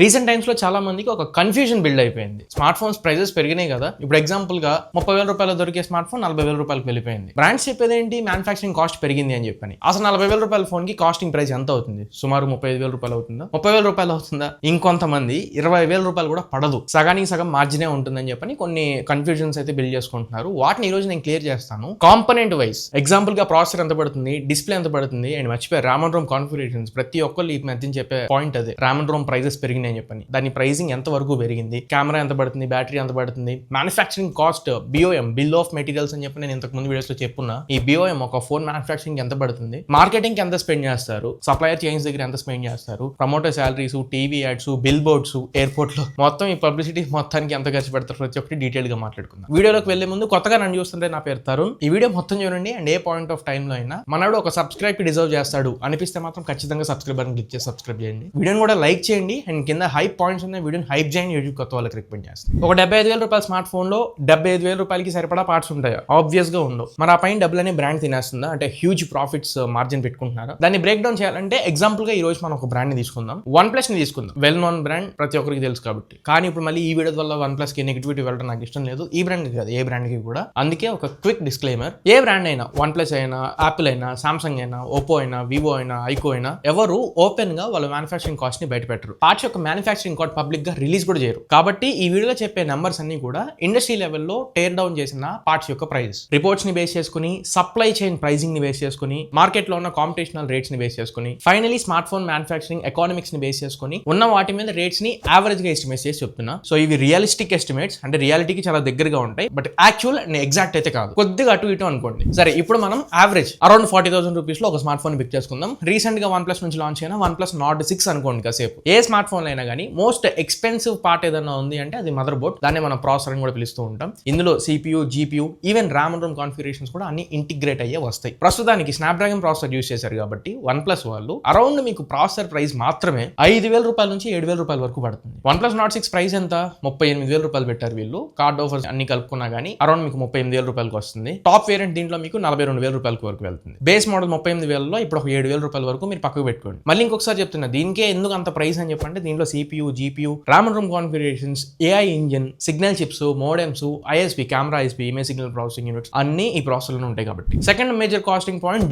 Recent times లో చాలా మందికి ఒక కన్ఫ్యూజన్ బిల్డ్ అయిపోయింది. స్మార్ట్ ఫోన్స్ ప్రైజెస్ పెరిగినాయి కదా, ఇప్పుడు ఎగ్జాంపుల్ గా 30,000 రూపాయలు దొరికే స్మార్ట్ ఫోన్ 40,000 రూపాయలకు వెళ్ళిపోయింది. బ్రాండ్స్ చెప్పేది ఏంటి, మ్యానుఫాక్చరింగ్ కాస్ట్ పెరిగింది అని చెప్పని. అసలు 40,000 రూపాయల ఫోన్ కి కాస్టింగ్ ప్రైస్ ఎంత అవుతుంది? సుమారు 35,000 రూపాయలు అవుతుందా, 30,000 రూపాయలు అవుతుందా? ఇంకొంతమంది 20,000 రూపాయలు కూడా పడదు, సగానికి సగం మార్జినే ఉంటుందని చెప్పని కొన్ని కన్ఫ్యూజన్స్ అయితే బిల్డ్ చేసుకుంటున్నారు. వాటిని ఈ రోజు నేను క్లియర్ చేస్తాను. కాంపోనెంట్ వైస్ ఎగ్జాంపుల్ గా ప్రాసెసర్ ఎంత పడుతుంది, డిస్ప్లే ఎంత పడుతుంది, అండ్ మర్చిపోయారు RAM and ROM కాన్ఫిగరేషన్స్. ప్రతి ఒక్కళ్ళు ఈ మధ్య చెప్పే పాయింట్ అదే, RAM and ROM ప్రైజెస్ పెరిగినాయి అని చెప్పని. దాని ప్రైసింగ్ ఎంత వరకు పెరిగింది, కెమెరా ఎంత పడుతుంది, బ్యాటరీ ఎంత పడుతుంది, manufacturing cost, BOM bill of materials అని చెప్పి నేను ఇంతకు ముందు వీడియోస్ లో చెప్పున్నా. ఈ BOM ఒక ఫోన్ మ్యానుఫాక్చరింగ్ ఎంత పడుతుంది, మార్కెటింగ్ ఎంత స్పెండ్ చేస్తారు, సప్లయర్ చైన్స్ దగ్గర ఎంత స్పెండ్ చేస్తారు, promoter salaries, TV ads, bill boards, airport లో మొత్తం ఈ పబ్లిసిటీ మొత్తానికి ఎంత ఖర్చు పెడతారు, ప్రతి ఒక్కటి డీటెయిల్ గా మాట్లాడుకుందాం. వీడియోలోకి వెళ్లే ముందు కొత్తగా నన్ను చూస్తుంటే నా పేరు తరుణ్. ఈ వీడియో మొత్తం చూడండి and A point of time లో అయినా మనడు ఒక సబ్స్క్రైబ్ కి డిజర్వ్ చేస్తాడు అనిపిస్తే మాత్రం ఖచ్చితంగా సబ్స్క్రైబ్ బటన్ క్లిక్ చేసి సబ్స్క్రైబ్ చేయండి. వీడియోని కూడా లైక్ చేయండి అండ్ కింద హైప్ పాయింట్స్ ఉన్న వీడియోని హైప్ చేయండి. యూట్యూబ్ కొత్త వాళ్ళకి రికమెండ్ చేస్తాను. ఒక 75,000 రూపాయల స్మార్ట్ ఫోన్ లో 75,000 రూపాయలకి సరిపడా పార్ట్స్ ఉంటాయా? ఆబ్వియస్ గా ఉండవు. మరి ఆ పైన డబ్బులు అనే బ్రాండ్ తినేస్తుందా, అంటే హ్యూజ్ ప్రాఫిట్స్ మార్జిన్ పెట్టుకుంటున్నారా? దాన్ని బ్రేక్ డౌన్ చేయాలంటే ఎగ్జాంపుల్ గా ఈ రోజు మనం ఒక బ్రాండ్ ని తీసుకుందాం, OnePlus ని తీసుకుందాం. వెల్ నోన్ బ్రాండ్, ప్రతి ఒక్కరికి తెలుసు కాబట్టి. కానీ ఇప్పుడు మళ్ళీ ఈ వీడియో వల్ల OnePlus కి నెగిటివిటీ వెళ్ళడం నాకు ఇష్టం లేదు. ఈ బ్రాండ్ కాదు, ఏ బ్రాండ్ కి కూడా. అందుకే ఒక క్విక్ డిస్క్లైమర్, ఏ బ్రాండ్ అయినా, OnePlus అయినా, యాపిల్ అయినా, సామ్సంగ్ అయినా, ఓపో అయినా, వివో అయినా, ఐకో అయినా, ఎవరు ఓపెన్ గా వాళ్ళ మ్యానుఫాక్చరింగ్ కాస్ట్ ని బయట పెట్టరు. పార్ట్స్ యొక్క మ్యానుఫాక్చరింగ్ కాస్ట్ పబ్లిక్ గా రిలీజ్ కూడా చేయరు. కాబట్టి ఈ వీడియోలో చెప్పే నెంబర్స్ అన్ని కూడా ఇండస్ట్రీ లెవెల్లో టేర్ డౌన్ చేసిన పార్ట్స్ యొక్క ప్రైస్, రిపోర్ట్స్ ని బేస్ చేసుకుని, సప్లై చైన్ ప్రైసింగ్ ని బేస్ చేసుకుని, మార్కెట్ లో ఉన్న కాంపిటీషనల్ రేట్స్ ని బేస్ చేసుకుని, finally smart phone manufacturing economics ని బేస్ చేసుకుని ఉన్న వాటి మీద రేట్స్ ని యావరేజ్ గా ఎస్టిమేట్ చేసి చెప్తున్నా. సో ఇవి రియలిస్టిక్ ఎస్టిమేట్స్, అంటే రియాలిటీకి చాలా దగ్గరగా ఉంటాయి, బట్ యాక్చువల్ అండ్ ఎగ్జాక్ట్ అయితే కాదు, కొద్దిగా అటు ఇటు అనుకోండి. సరే, ఇప్పుడు మనం యావరేజ్ అరౌండ్ 40,000 రూపీస్ లో ఒక స్మార్ట్ ఫోన్ పిక్ చేసుకుందాం. రీసెంట్ గా OnePlus నుంచి లాంచ్ అయిన OnePlus Nord 6 అనుకోండి కాసేపు. ఏ స్మార్ట్ ఫోన్ అయినా కానీ మోస్ట్ ఎక్స్పెన్సివ్ పార్ట్ ఏదైనా ఉంది అంటే అది మదర్ బోర్డ్. దాన్ని మనం ప్రాసెసర్ అని కూడా పిలుస్తూ ఉంటాం. ఇందులో CPU, GPU, even RAM and ROM configurations కూడా అన్ని ఇంటిగ్రేట్ అయ్యే వస్తాయి. ప్రస్తుతానికి స్నాప్డ్రాగన్ ప్రాసెసర్ యూస్ చేశారు కాబట్టి OnePlus వాళ్ళు అరౌండ్ మీకు ప్రాసెసర్ ప్రైస్ మాత్రమే 5,000 రూపాయల నుంచి 7,000 రూపాయల వరకు పడుతుంది. OnePlus Nord 6 ప్రైస్ ఎంత? 38,000 రూపాయలు పెట్టారు వీళ్ళు. కార్డ్ ఆఫర్స్ అన్ని కలుపుకున్నా కానీ అరౌండ్ మీకు 38,000 రూపాయలకు వస్తుంది. టాప్ వేరియంట్ దీంట్లో మీకు 42,000 రూపాయల వరకు వెళ్తుంది. బేస్ మోడల్ 38,000లో ఇప్పుడు ఒక 7,000 రూపాయల వరకు మీరు పక్కకు పెట్టుకోండి. మళ్ళీ ఇంకొకసారి చెప్తున్నా, దీనికే ఎందుకు అంత ప్రైస్ అని చెప్పంటే దీంట్లో CPU, GPU, RAM and ROM configurations, AI engine, signal chips, modems, ISP camera, ISP image signal processing units అన్ని ఈ ప్రాసెసర్లో ఉంటాయి కాబట్టి. Second major costing point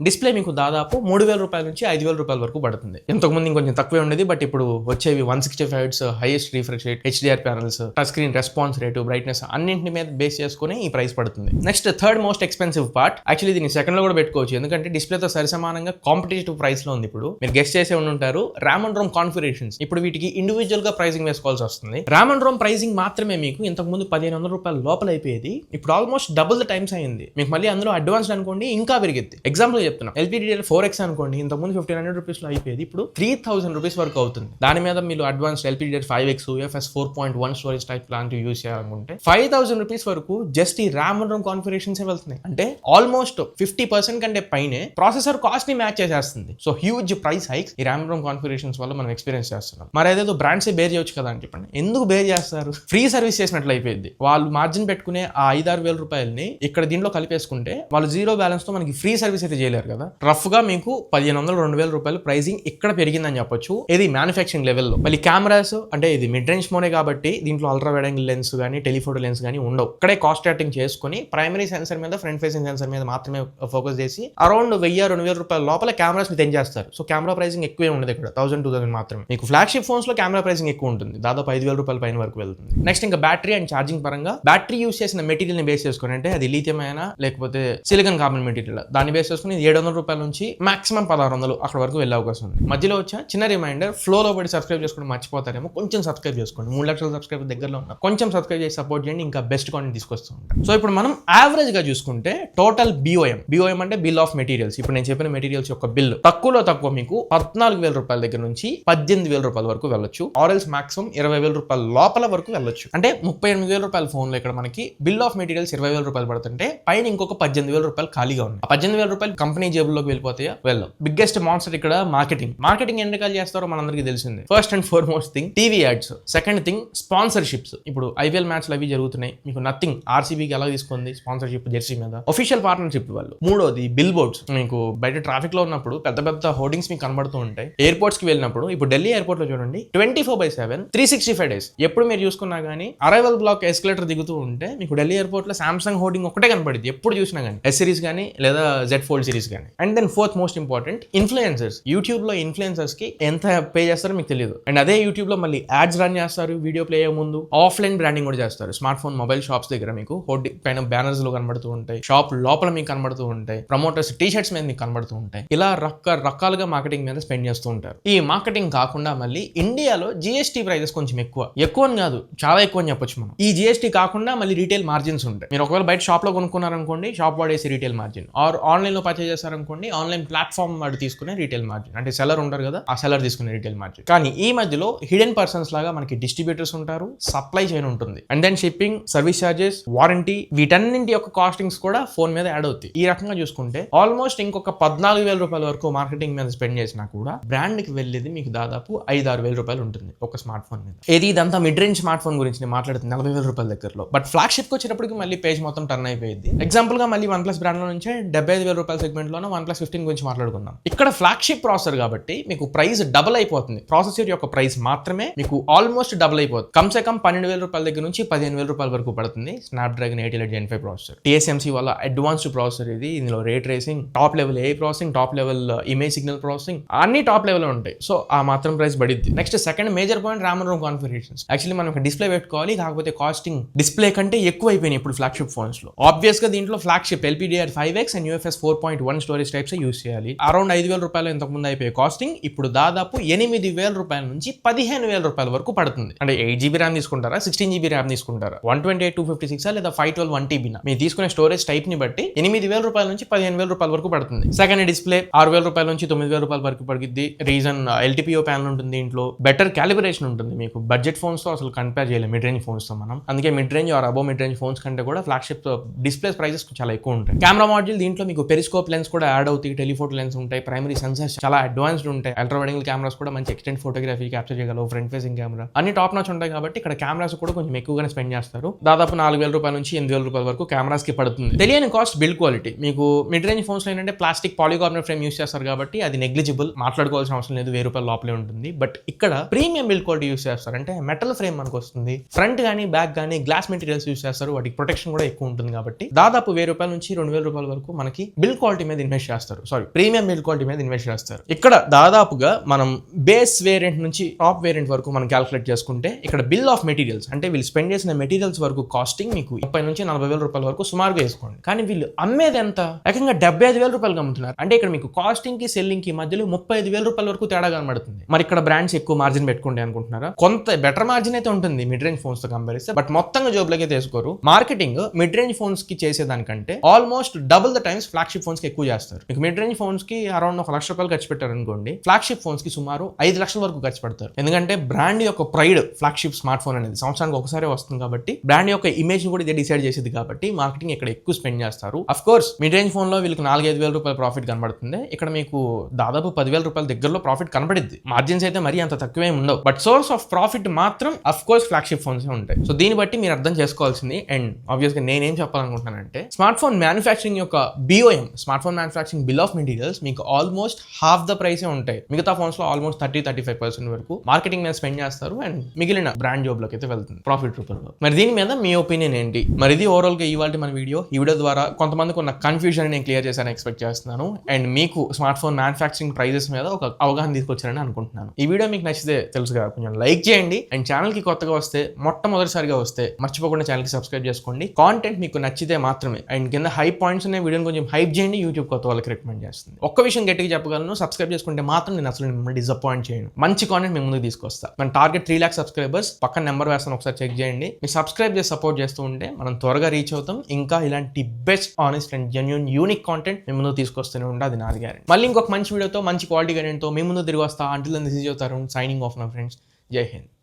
display మీకు దాదాపు 3,000 రూపాయల నుంచి 5,000 రూపాయల వరకు పడుతుంది. ఇంతకుముందు ఇంకొంచెం తక్కువే ఉండేది, బట్ ఇప్పుడు వచ్చేవి 165 Hz highest refresh rate, HDR panels, touch screen response rate, brightness అన్నింటి మీద బేస్ చేసుకుని ఈ ప్రైస్ పడుతుంది. Next third most expensive part, actually దీన్ని సెకండ్ లో కూడా పెట్టుకోవచ్చు, ఎందుకంటే డిస్ప్లేతో సరిసమానంగా కాంపిటేటివ్ ప్రైస్ లో ఉంది. ఇప్పుడు మీరు గెస్ట్ చేసే ఉంటారు RAM and ROM కాన్ఫిగరేషన్స్. ఇప్పుడు వీటికి ఇండివిజువల్ గా ప్రైసింగ్ వేసుకోవాల్సి వస్తుంది. RAM and ROM ప్రైసింగ్ మాత్రమే మీకు ఇంతకు ముందు 1,500 రూపాయల లోపల అయిపోయేది, ఇప్పుడు ఆల్మోస్ట్ డబుల్ ద టైమ్స్ అయింది. మీకు మళ్ళీ అందులో అడ్వాన్స్డ్ అనుకోండి ఇంకా పెరిగింది. ఎగ్జాంపుల్ చెప్తున్నా, LPDDR4X అనుకోండి, ఇంతకు ముందు 1,500 రూపీస్ లో అయిపోయేది, ఇప్పుడు 3,000 రూపీస్ వరకు అవుతుంది. దాని మీద మీరు advanced LPDDR5X, UFS 4.1 storage type plan use చేయాలనుకుంటే 5,000 రూపీస్ వరకు జస్ట్ ఈ RAM and ROM కాన్ఫిగరేషన్స్ వెళ్తున్నాయి. అంటే ఆల్మోస్ట్ 50% కంటే పైనే ప్రాసెసర్ కాస్ట్ ని మ్యాచ్ చేసేస్తుంది. సో హ్యూజ్ ప్రైస్ హైక్స్ ఈ RAM and ROM కాన్ఫిగరేషన్స్ వల్ల మనం ఎక్స్పీరియన్స్ చేస్తున్నాం. మరి ఏదేదో బ్రాండ్స్ బేర్ చేయొచ్చు కదా అని చెప్పండి, ఎందుకు బేర్ చేస్తారు? ఫ్రీ సర్వీస్ చేసినట్లు అయిపోయింది. వాళ్ళు మార్జిన్ పెట్టుకునే ఆ 5,000-6,000 రూపాయలని ఇక్కడ దీంట్లో కలిపేసుకుంటే వాళ్ళు జీరో బ్యాలెన్స్ తో మనకి ఫ్రీ సర్వీస్ అయితే చేయలేరు కదా. రఫ్ గా మీకు 1,500-2,000 రూపాయలు ప్రైసింగ్ ఇక్కడ పెరిగిందని చెప్పొచ్చు, ఇది మ్యానుఫాక్చరింగ్ లెవెల్లో. మళ్ళీ కెమెరాస్ అంటే ఇది మిడ్ రేంజ్ ఫోనే కాబట్టి దీంట్లో అల్ట్రా వైడ్ యాంగిల్ లెన్స్ కానీ, టెలిఫోటో లెన్స్ కానీ ఉండవు. ఇక్కడే కాస్ట్ రేటింగ్ చేసుకుని ప్రైమరీ సెన్సర్ మీద, ఫ్రంట్ ఫేసింగ్ సెన్సర్ మీద మాత్రమే ఫోకస్ చేసి అరౌండ్ 1,000-2,000 రూపాయల లోపల కెమెరాస్ ని తెంచేస్తారు. సో కెమెరా ప్రైసింగ్ ఎక్కువే ఉండదు ఇక్కడ, 1,000-2,000 మాత్రమే. మీకు ఫ్లాగ్షిప్ ఫోన్స్ లో కెమెరా ప్రైసింగ్ ఎక్కువ ఉంటుంది, దాదాపు 5,000 రూపాయల పైన వరకు వెళ్తుంది. నెక్స్ట్ ఇంకా బ్యాటరీ అండ్ ఛార్జింగ్ పరంగా, బ్యాటరీ యూస్ చేసిన మెటీరియల్ ని బేస్ చేసుకుని, అంటే అది లిథియం అయినా లేకపోతే సిలికాన్ కార్బన్ మెటీరియల్, దాన్ని బేస్ చేసుకుని 700 రూపాయల నుంచి మాక్సిమం 1,600 అక్కడ వరకు వెళ్ళే అవకాశం ఉంది. మధ్యలో వచ్చా చిన్న రిమైండర్, ఫ్లోలో పడి సబ్స్క్రైబ్ చేసుకోవడం మర్చిపోతారేమో, కొంచెం సబ్స్క్రైబ్ చేసుకోండి. 3 లక్షల సబ్స్క్రైబర్ దగ్గరలో ఉన్నా కొంచెం సబ్స్క్రైబ్ చేసి సపోర్ట్ చేయండి, ఇంకా బెస్ట్ కాంటెంట్ తీసుకొస్తూ ఉంటాం. సో ఇప్పుడు మనం యావరేజ్ గా చూసుకుంటే టోటల్ BOM అంటే బిల్ ఆఫ్ మెటీరియల్స్, ఇప్పుడు నేను చెప్పిన మెటీరియల్స్ యొక్క బిల్ తక్కువలో తక్కువ మీకు 14,000 రూపాయల దగ్గర నుంచి 18,000 రూపాయల వరకు వెళ్ళొచ్చు, ఆర్ఎల్స్ మాక్సిమం 20,000 రూపాయల లోపల వరకు వెళ్ళొచ్చు. అంటే 38,000 రూపాయల ఫోన్ లో ఇక్కడ మనకి బిల్ ఆఫ్ మెటీరియల్స్ 20,000 రూపాయలు పడుతుంటే పైన ఇంకొక 18,000 రూపాయలు ఖాళీగా ఉన్నాయి. 18,000 రూపాయలు కంపెనీ జేబుల్లోకి వెళ్ళిపోతాయా? వెళ్ళవు. బిగ్గెస్ట్ మాన్స్టర్ ఇక్కడ మార్కెటింగ్ ఎన్ని రకాలు చేస్తారో మనందరికీ తెలిసిందే. First and foremost thing TV ads, second thing sponsorships. ఇప్పుడు IPL మ్యాచ్లు అవి జరుగుతున్నాయి, మీకు నథింగ్ RCBకి ఎలా తీసుకుంది స్పాన్సర్షిప్ జెర్సీ మీద, అఫీషియల్ పార్ట్నర్షిప్ వాళ్ళు. మూడోది బిల్ బోర్డ్స్, మీకు బయట ట్రాఫిక్ లో ఉన్నప్పుడు పెద్ద పెద్ద హోర్డింగ్స్ మీకు కనబడుతూ ఉంటాయి. ఎయిర్పోర్ట్స్ కి వెళ్ళినప్పుడు, ఇప్పుడు ఢిల్లీ ఎయిర్పోర్ట్ లో చూడండి 24/7 365 days ఎప్పుడు మీరు చూసుకున్నా కానీ అరైవల్ బ్లాక్ ఎస్కలేటర్ దిగుతూ ఉంటే మీకు ఢిల్లీ ఎయిర్పోర్ట్ లో సామ్సంగ్ హోర్డింగ్ ఒకటే కనపడింది ఎప్పుడు చూసినా కానీ ఎస్ సిరీస్ కానీ లేదా జెడ్ ఫోల్డ్ సిరీస్ కానీ. And then fourth most important influencers. YouTube లో ఇన్ఫ్లుయెన్సర్స్ కి ఎంత పే చేస్తారో మీకు తెలియదు. అండ్ అదే యూట్యూబ్ లో మళ్ళీ యాడ్స్ రన్ చేస్తారు వీడియో ప్లే అయ్యే ముందు. ఆఫ్లైన్ బ్రాండింగ్ కూడా చేస్తారు. స్మార్ట్ ఫోన్ మొబైల్ షాప్స్ దగ్గర మీకు హోర్డింగ్ పైన బ్యానర్స్ లో కనబడుతూ ఉంటాయి, షాప్ లోపల మీకు కనబడుతూ ఉంటాయి, ప్రమోటర్స్ టీ షర్ట్స్ మీద మీకు కనబడుతూ ఉంటాయి. ఇలా రకరకాలుగా మార్కెటింగ్ మీద స్పెండ్ చేస్తూ ఉంటారు. ఈ మార్కెటింగ్ కాకుండా మళ్ళీ ఇండియాలో జిఎస్టీ ప్రైజెస్ కొంచెం ఎక్కువ అని కాదు, చాలా ఎక్కువ అని చెప్పొచ్చు మనం. ఈ జిఎస్టీ కాకుండా మళ్ళీ రీటైల్ మార్జిన్స్ ఉంటాయి. మీరు ఒకవేళ బయట షాప్ లో కొనుక్కున్నారనుకోండి, షాప్ వాడేసి రీటైల్ మార్జిన్, ఆర్ ఆన్లైన్ లో పర్చేజ్ చేస్తారనుకోండి, ఆన్లైన్ ప్లాట్ఫామ్ వాడు తీసుకునే రీటైల్ మార్జిన్, అంటే సెల్లర్ ఉంటారు కదా, ఆ సెల్లర్ తీసుకునే రీటైల్ మార్జిన్. కానీ ఈ మధ్యలో హిడెన్ పర్సన్స్ లాగా మనకి డిస్ట్రిబ్యూటర్స్ ఉంటారు, సప్లై చైన్ ఉంటుంది, and then shipping, service charges, warranty, వీటన్నింటి యొక్క కాస్టింగ్స్ కూడా ఫోన్ మీద యాడ్ అవుతాయి. ఈ రకంగా చూసుకుంటే ఆల్మోస్ట్ ఇంకొక 14,000 రూపాయల వరకు మార్కెటింగ్ మీద స్పెండ్ చేసినా కూడా బ్రాండ్ కి వెళ్ళేది మీకు దాదాపు 5-6 వేల రూపాయలు ఉంటుంది ఒక స్మార్ట్ ఫోన్ మీద. ఇదంతా మిడ్ రేంజ్ స్మార్ట్ ఫోన్ గురించి నేను మాట్లాడుతుంది 40,000 రూపాయల దగ్గరలో. బట్ ఫ్లాగ్షిప్ కి వచ్చేటప్పటికి మళ్ళీ పేజ్ మొత్తం టర్న్ అయిపోయింది. ఎగ్జాంపుల్ గా మళ్ళీ OnePlus బ్రాండ్ లో నుంచి 75,000 రూపాయల సెగ్మెంట్ లోనే OnePlus 15 గురించి మాట్లాడుకుందాం. ఇక్కడ ఫ్లాగ్షిప్ ప్రాసెసర్ కాబట్టి మీకు ప్రైస్ డబుల్ అయిపోతుంది. ప్రాసెసర్ యొక్క ప్రైస్ మాత్రమే మీకు ఆల్మోస్ట్ డబుల్ అయిపోతుంది. కమ్సే కమ్ 12,000 రూపాయల దగ్గర నుంచి 15,000 రూపాయల వరకు పడుతుంది. స్నాప్డ్రాగన్ 8 Gen 5 ప్రాసెసర్, TSMC వల్ల అడ్వాన్స్డ్ ప్రాసెసర్ ఇది. ఇందులో ray tracing, top level AI processing, top level image signal processing అన్ని టాప్ లెవెల్ ఉంటాయి. సో ఆ మాత్రం ప్రైస్ పడిద్ది. Next second major point RAM and ROM configurations. Actually మనం డిస్ప్లే పెట్టుకోవాలి, కాకపోతే కాస్టింగ్ డిస్ప్లే కంటే ఎక్కువ అయిపోయినాయి ఇప్పుడు ఫ్లాగ్షిప్ ఫోన్స్ లో. ఆబ్వియస్ గా దీంట్లో flagship LPDDR5X and UFS 4.1 storage types use చేయాలి. అరౌండ్ 5,000 రూపాయలు ఇంతకు ముందు అయిపోయే కాస్టింగ్ ఇప్పుడు దాదాపు 8,000 రూపాయల నుంచి 15,000 రూపాయల వరకు పడుతుంది. అంటే 8GB RAM తీసుకుంటారా, 16GB RAM తీసుకుంటారా, 128, 256 లేదా 512, 1TB మీరు తీసుకునే స్టోరేజ్ టైప్ ని బట్టి 8,000 రూపాయల నుంచి 15,000 రూపాయల వరకు పడుతుంది. సెకండ్ డిస్ప్లే 6,000 రూపాయల నుంచి 9,000 రూపాయల వరకు పడుతుంది. రీజన్ LTPO ప్యానల్ ఉంటుంది, దీంట్లో బెటర్ క్యాలిబ్రేషన్ ఉంటుంది. మీకు బడ్జెట్ ఫోన్స్ తో అసలు కంపేర్ చేయలేము మిడ్ రేంజ్ ఫోన్స్ తో మనం. అందుకే mid range or above mid range phones కంటే కూడా ఫ్లాగ్షిప్ డిస్ప్లేస్ ప్రైసెస్ చాలా ఎక్కువ ఉంటాయి. కెమెరా మాడ్యూల్ దీంట్లో మీకు పెరిస్కోప్ లెన్స్ కూడా యాడ్ అవుతాయి, టెలిఫోటో లెన్స్ ఉంటాయి, ప్రైమరీ సెన్సర్స్ చాలా అడ్వాన్స్డ్ ఉంటాయి, అల్ట్రా వైడ్ యాంగిల్ కెమెరాస్ కూడా మంచి ఎక్స్టెంట్ ఫోటోగ్రఫీ క్యాప్చర్ చేయగలవు, ఫ్రంట్ ఫేసింగ్ కెమెరా అన్ని టాప్ నాచ్ ఉంటాయి. కాబట్టి ఇక్కడ కెమెరాస్ కూడా కొంచెం ఎక్కువగానే స్పెండ్ చేస్తారు. దాదాపు 4,000 రూపాయల నుంచి 8,000 రూపాయల వరకు కెమెరాస్ కి పడుతుంది. తెలియని కాస్ట్ బిల్డ్ క్వాలిటీ. మీకు మిడ్ రేంజ్ ఫోన్స్ లో ఏంటంటే ప్లాస్టిక్ పాలికార్బోనేట్ ఫ్రేమ్ యూస్ చేస్తారు కాబట్టి అది నెగ్లిజిబుల్, మాట్లాడుకోవాల్సిన అవసరం లేదు, 1,000 రూపాయల లోపలే ఉంటుంది. బట్ ఇక్కడ ప్రీమియం బిల్డ్ క్వాలిటీ యూస్ చేస్తారు, అంటే మెటల్ ఫ్రేమ్ మనకు వస్తుంది, ఫ్రంట్ కానీ బ్యాక్ కానీ గ్లాస్ మెటీరియల్స్ యూస్ చేస్తారు, వాటికి ప్రొటెక్షన్ కూడా ఎక్కువ ఉంటుంది. కాబట్టి దాదాపు 1,000 రూపాయల నుంచి 2,000 రూపాయల వరకు మనకి బిల్డ్ క్వాలిటీ మీద ఇన్వెస్ట్ చేస్తారు. ప్రీమియం బిల్డ్ క్వాలిటీ మీద ఇన్వెస్ట్ చేస్తారు. ఇక్కడ దాదాపుగా మనం బేస్ వేరియంట్ నుంచి టాప్ వేరియంట్ వరకు మనం క్యాల్కులేట్ చేసుకుంటే ఇక్కడ బిల్ ఆఫ్ మెటీరియల్స్, అంటే వీళ్ళు స్పెండ్ చేసిన మెటీరియల్స్ వరకు కాస్టింగ్ మీకు 30,000 నుంచి 40,000 రూపాయల వరకు సుమారుగా వేసుకోండి. కానీ వీళ్ళు అమ్మేది ఎంత, ఏకంగా 75,000 రూపాయలు అమ్ముతున్నారు. అంటే ఇక్కడ మీకు కాస్టింగ్ కి సెల్లింగ్ కి మధ్యలో 35,000 రూపాయల వరకు తేడా కనబడుతుంది. మరి ఇక్కడ బ్రాండ్స్ ఎక్కువ మార్జిన్ పెట్టుకోండి అనుకుంటున్నారా? కొంత బెటర్ మార్జిన్ అయితే ఉంటుంది మిడ్ రేంజ్ ఫోన్స్ తో కంపేర్ చేస్తే, బట్ మొత్తంగా జోబ్లకి తీసుకోరు. మార్కెటింగ్ మిడ్ రేంజ్ ఫోన్స్ కి చేసేదానికంటే almost double the times flagship phones కి ఎక్కువ చేస్తారు. మీకు మిడ్ రేంజ్ ఫోన్స్ కి అరౌండ్ 1,00,000 రూపాయలు ఖర్చు పెట్టారు అనుకోండి, ఫ్లాగ్షిప్ ఫోన్స్ కి సుమారు 5 లక్షల వరకు ఖర్చు పెడతారు. ఎందుకంటే బ్రాండ్ యొక్క ప్రైడ్ ఫ్లాగ్షిప్ స్మార్ట్ ఫోన్ అనేది సంవత్సరానికి ఒకసారి వస్తుంది కాబట్టి బ్రాండ్ యొక్క ఇమేజ్ కూడా ఇదే డిసైడ్ చేసేది కాబట్టి మార్కెటింగ్ ఇక్కడ ఎక్కువ స్పెండ్ చేస్తారు. Of course mid range phone లో వీళ్ళకి 4,000-5,000 రూపాయల ప్రాఫిట్ కనబడుతుంది. ఇక్కడ మీకు దాదాపు 10,000 రూపాయల దగ్గరలో ప్రాఫిట్ కనబడిద్ది. మార్జిన్స్ అయితే మరీ అంత తక్కువే ఉండవు, బట్ సోర్స్ ఆఫ్ ప్రాఫిట్ మాత్రం అఫ్ కోర్స్ ఫ్లాగ్షిప్ ఫోన్స్ ఉంటాయి. సో దీన్ని బట్టి మీరు అర్థం చేసుకోవాల్సింది. అండ్ ఆబ్వియస్ గా నేనేం చెప్పాలనుకుంటున్నానంటే స్మార్ట్ ఫోన్ మ్యానుఫ్యాక్చరింగ్ యొక్క BOM, smart phone manufacturing bill of materials మీకు ఆల్మోస్ట్ హాఫ్ ద ప్రైసే ఉంటాయి. మిగతా ఫోన్స్ లో ఆల్మోస్ట్ 30-35% వరకు మార్కెటింగ్ మీద స్పెండ్ చేస్తారు అండ్ మిగిలిన బ్రాండ్ జాబ్ లోకి అయితే వెళ్తుంది ప్రాఫిట్ రూపంలో. మరి దీని మీద మీ ఒపీనియన్ ఏంటి? మరి ఇది ఓవరాల్ గా ఇవాళ మన వీడియో. ఈ వీడియో ద్వారా కొంతమందికి ఉన్న కన్ఫ్యూజన్ నేను క్లియర్ చేశాను ఎక్స్పెక్ట్ చేస్తున్నాను. అండ్ మీకు స్మార్ట్ ఫోన్ మ్యానుఫ్యాక్చరింగ్ ప్రైజెస్ మీద ఒక అవగాహన తీసుకొచ్చారని అనుకుంటున్నాను. ఈ వీడియో మీకు నచ్చితే తెలుసుగా కొంచెం లైక్ చేయండి. అండ్ ఛానల్ కి కొత్తగా వస్తే, మొట్టమొదటిసారిగా వస్తే మర్చిపోకుండా ఛానల్ కి సబ్స్క్రైబ్ చేసుకోండి. కాంటెంట్ మీకు నచ్చితే మాత్రమే. అండ్ కింద హై పాయింట్స్ ఉన్న వీడియోని కొంచెం హైప్ చేయండి, యూట్యూబ్ కొత్త వాళ్ళకి రికమెండ్ చేస్తుంది. ఒక్క విషయం గట్టిగా చెప్పగలను, సబ్స్క్రైబ్ చేసుకుంటే మాత్రం నేను అసలు మిమ్మల్ని డిసప్పాయింట్ చేయను. మంచి కాంటెంట్ మేము ముందుకు తీసుకొస్తా. మన టార్గెట్ 3 lakhs సబ్స్క్రైబర్స్. పక్కన నెంబర్ వేస్తాను, ఒకసారి చెక్ చేయండి. మీరు సబ్స్క్రైబ్ చేసి సపోర్ట్ చేస్తూ ఉంటే మనం త్వరగా రీచ్ అవుతాం. ఇంకా ఇలాంటి best, honest and genuine unique content మేము ముందుకు తీసుకొస్తూనే ఉంటే అది నాది గ్యారెంటీ. మళ్ళీ ఇంకొక మంచి వీడియోతో, మంచి క్వాలిటీ కంటెంట్తో మేము ముందు తిరిగి వస్తా. Until then this is your Tarun signing off my friends. జై హింద్.